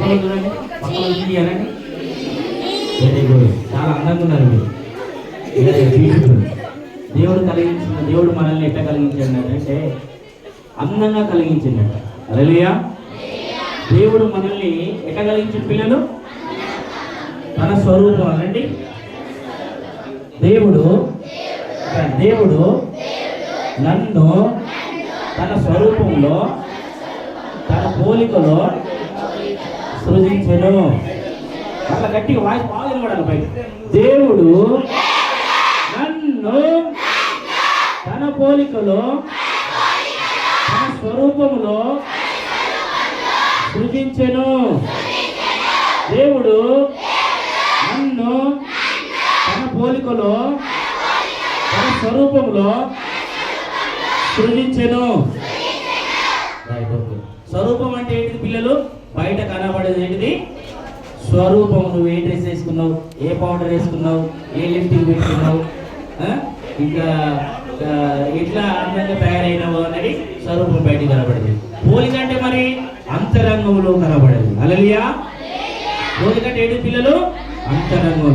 పక్కన చూడండి, పక్కన అనండి. వెరీ గుడ్, చాలా అందంగా ఉన్నారు మీరు. దేవుడు మనల్ని ఎట్లా కలిగించాడు అంటే అందంగా కలిగించిందట. హల్లెలూయా. దేవుడు మనల్ని ఎట్లా కలిగించిన పిల్లలు? తన స్వరూపం అనండి. దేవుడు నన్ను తన స్వరూపంలో తన పోలికలో సృజించెను. అట్లా గట్టిగా వాయిస్ బాగా వినబడాలి పై. దేవుడు నన్ను తన పోలికలో తన స్వరూపములో సృజించెను. దేవుడు నన్ను తన పోలికలో తన స్వరూపంలో సృజించెను. స్వరూపం అంటే ఏంటిది పిల్లలు? బయట కనబడేది ఏంటిది? స్వరూపం. నువ్వు ఏ డ్రెస్ వేసుకున్నావు, ఏ పౌడర్ వేసుకున్నావు, ఏ లిప్టింగ్ పెట్టుకున్నావు, ఇంకా ఎట్లా అందంగా తయారైనవు అనేది స్వరూపం బయటికి కనబడేది. పోలిక అంటే మరి అంతరంగంలో కనబడేది. హల్లెలూయా. పోలిక అంటే ఏంటి పిల్లలు? అంతరంగంలో.